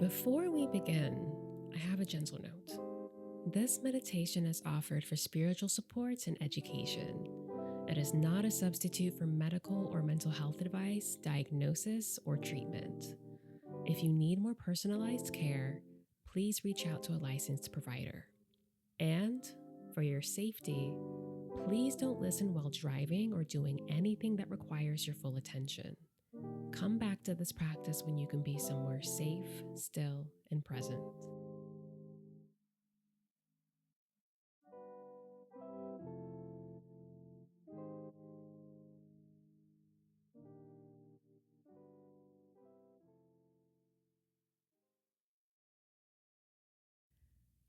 Before we begin, I have a gentle note. This meditation is offered for spiritual supports and education. It is not a substitute for medical or mental health advice, diagnosis, or treatment. If you need more personalized care, please reach out to a licensed provider. And for your safety, please don't listen while driving or doing anything that requires your full attention. Come back to this practice when you can be somewhere safe, still, and present.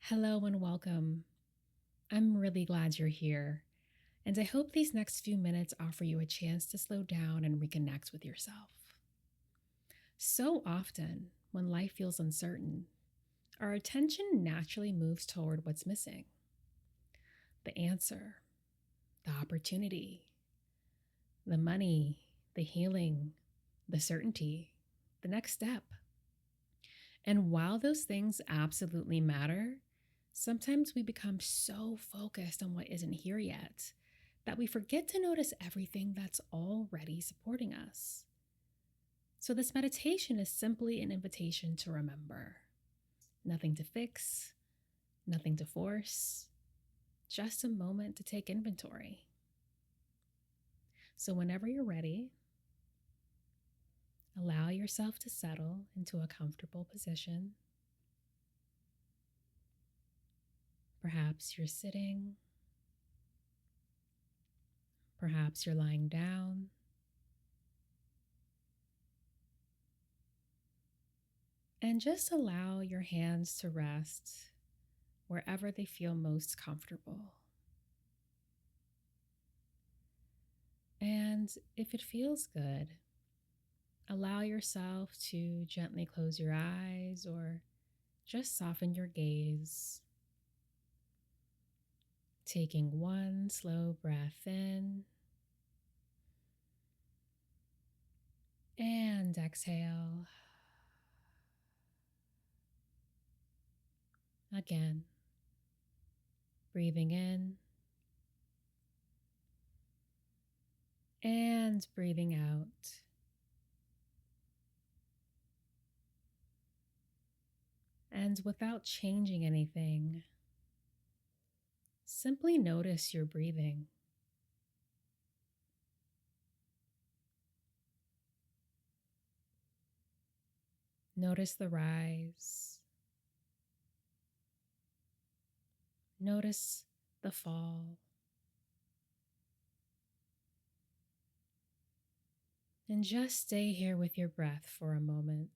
Hello and welcome. I'm really glad you're here, and I hope these next few minutes offer you a chance to slow down and reconnect with yourself. So often, when life feels uncertain, our attention naturally moves toward what's missing: the answer, the opportunity, the money, the healing, the certainty, the next step. And while those things absolutely matter, sometimes we become so focused on what isn't here yet that we forget to notice everything that's already supporting us. So, this meditation is simply an invitation to remember: nothing to fix, nothing to force, just a moment to take inventory. So, whenever you're ready, allow yourself to settle into a comfortable position. Perhaps you're sitting, perhaps you're lying down. And just allow your hands to rest wherever they feel most comfortable. And if it feels good, allow yourself to gently close your eyes or just soften your gaze. Taking one slow breath in and exhale. Again, breathing in and breathing out. And without changing anything, simply notice your breathing. Notice the rise. Notice the fall. And just stay here with your breath for a moment.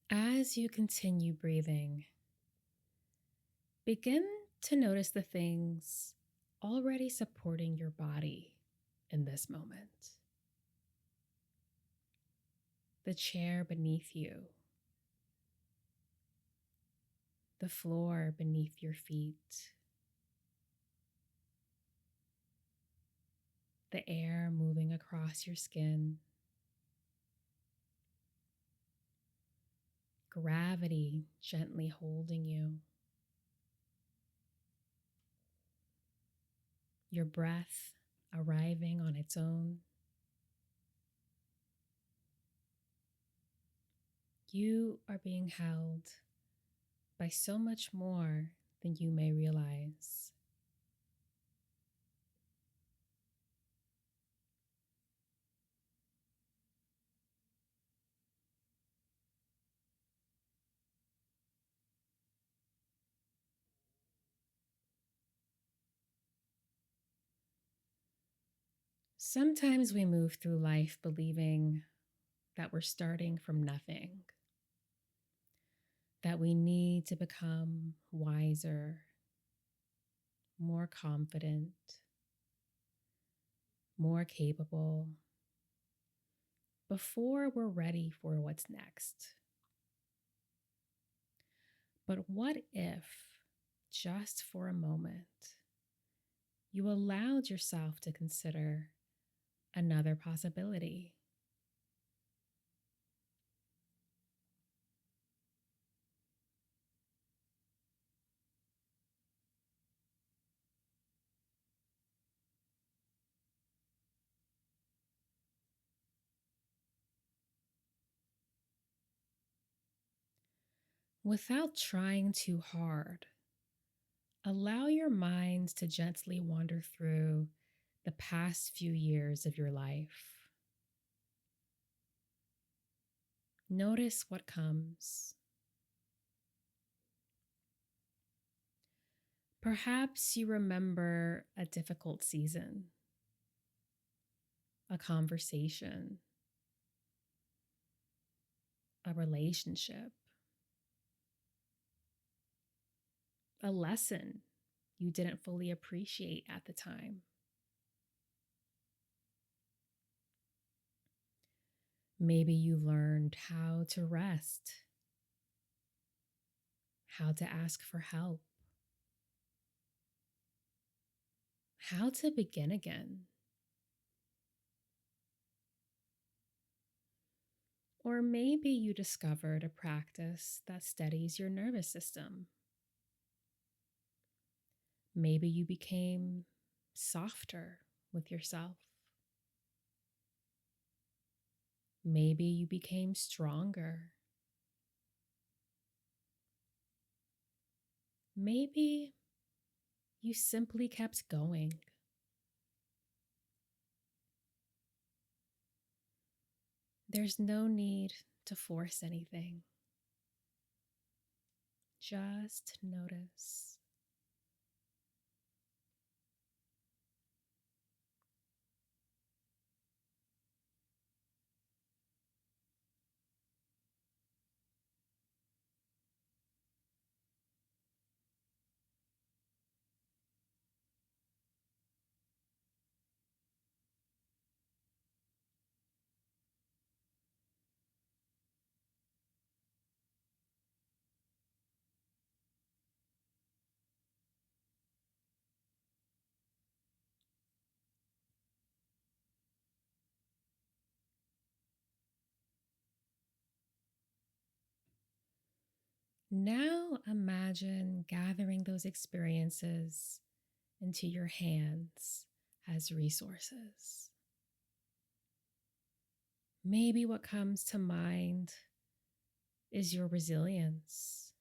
As you continue breathing, begin to notice the things already supporting your body in this moment. The chair beneath you, the floor beneath your feet, the air moving across your skin, gravity gently holding you, your breath arriving on its own. You are being held by so much more than you may realize. Sometimes we move through life believing that we're starting from nothing, that we need to become wiser, more confident, more capable, before we're ready for what's next. But what if, just for a moment, you allowed yourself to consider another possibility? Without trying too hard, allow your mind to gently wander through the past few years of your life. Notice what comes. Perhaps you remember a difficult season, a conversation, a relationship, a lesson you didn't fully appreciate at the time. Maybe you learned how to rest, how to ask for help, how to begin again. Or maybe you discovered a practice that steadies your nervous system. Maybe you became softer with yourself. Maybe you became stronger. Maybe you simply kept going. There's no need to force anything. Just notice. Now imagine gathering those experiences into your hands as resources. Maybe what comes to mind is your resilience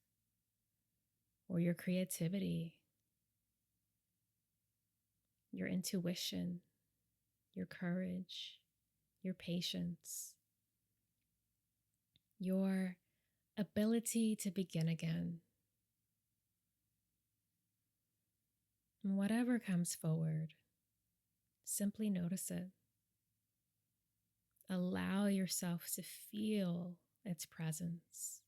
or your creativity, your intuition, your courage, your patience, your ability to begin again. And whatever comes forward, simply notice it. Allow yourself to feel its presence.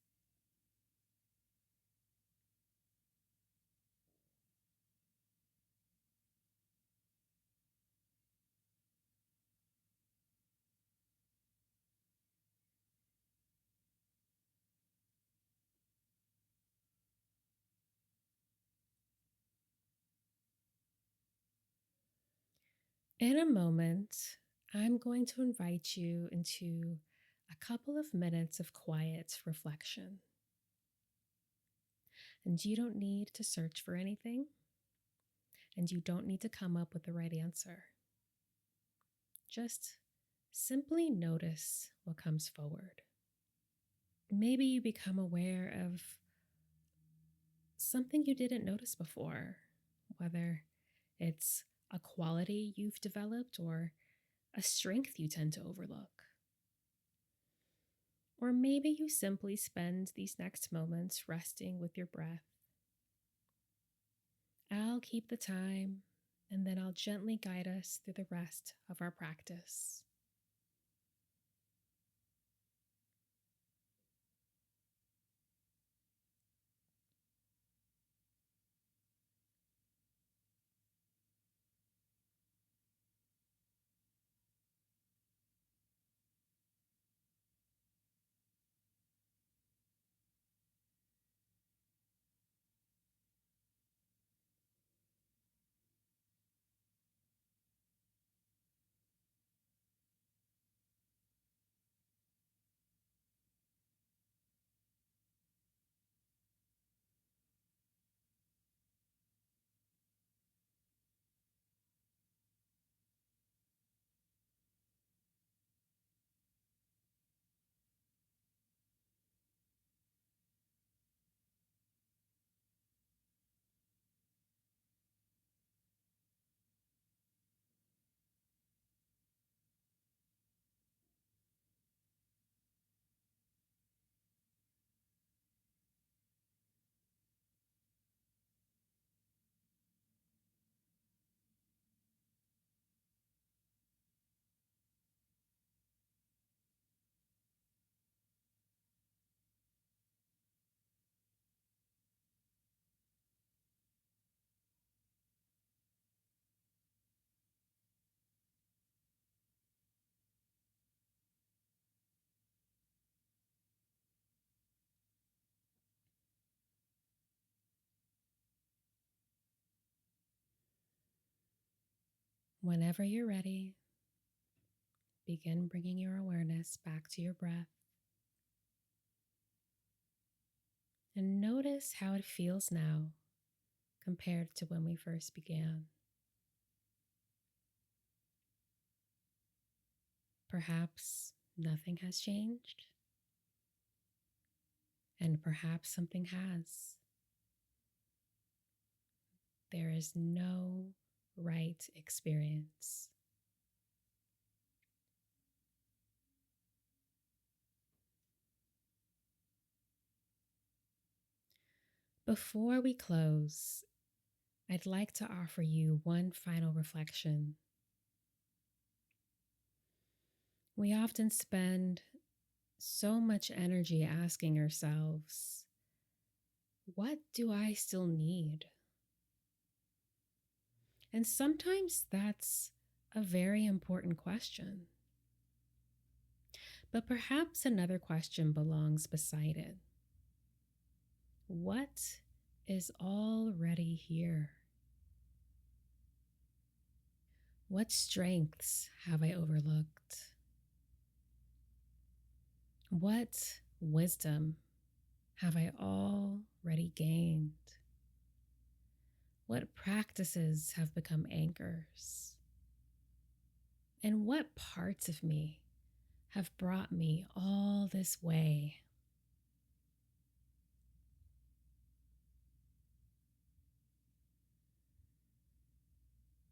In a moment, I'm going to invite you into a couple of minutes of quiet reflection. And you don't need to search for anything, and you don't need to come up with the right answer. Just simply notice what comes forward. Maybe you become aware of something you didn't notice before, whether it's a quality you've developed or a strength you tend to overlook. Or maybe you simply spend these next moments resting with your breath. I'll keep the time, and then I'll gently guide us through the rest of our practice. Whenever you're ready, begin bringing your awareness back to your breath and notice how it feels now compared to when we first began. Perhaps nothing has changed, and perhaps something has. There is no right experience. Before we close, I'd like to offer you one final reflection. We often spend so much energy asking ourselves, what do I still need? And sometimes that's a very important question. But perhaps another question belongs beside it. What is already here? What strengths have I overlooked? What wisdom have I already gained? What practices have become anchors? And what parts of me have brought me all this way?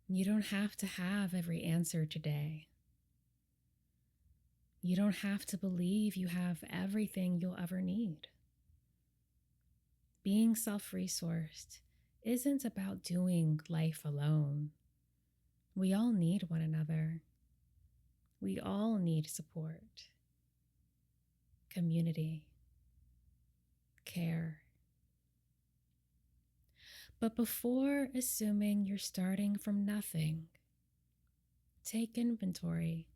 You don't have to have every answer today. You don't have to believe you have everything you'll ever need. Being self-resourced isn't about doing life alone. We all need one another. We all need support, community, care. But before assuming you're starting from nothing, take inventory,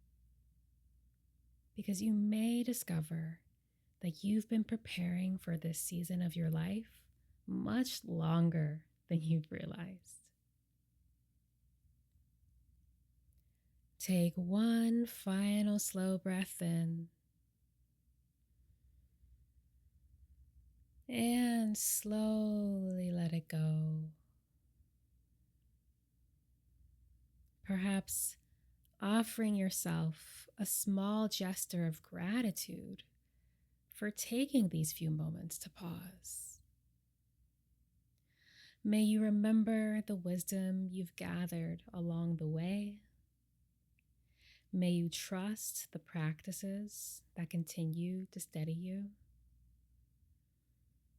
because you may discover that you've been preparing for this season of your life much longer than you've realized. Take one final slow breath in and slowly let it go. Perhaps offering yourself a small gesture of gratitude for taking these few moments to pause. May you remember the wisdom you've gathered along the way. May you trust the practices that continue to steady you.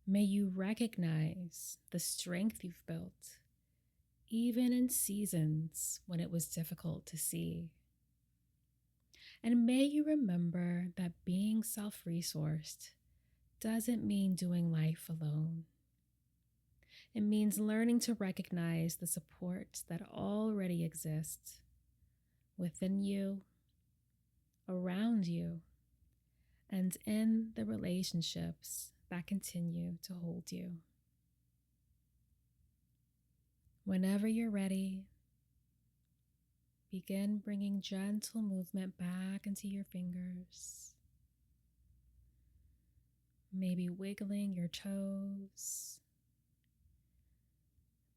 May you recognize the strength you've built, even in seasons when it was difficult to see. And may you remember that being self-resourced doesn't mean doing life alone. It means learning to recognize the supports that already exist within you, around you, and in the relationships that continue to hold you. Whenever you're ready, begin bringing gentle movement back into your fingers. Maybe wiggling your toes,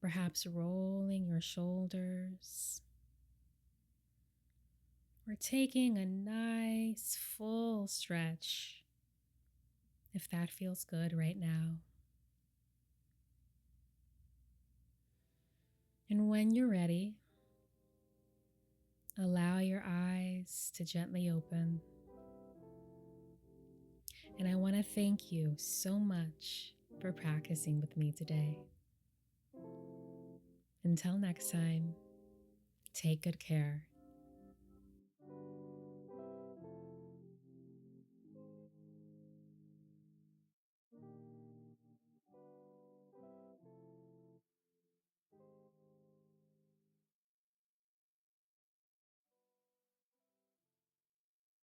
perhaps rolling your shoulders, or taking a nice full stretch if that feels good right now. And when you're ready, allow your eyes to gently open. And I want to thank you so much for practicing with me today. Until next time, take good care.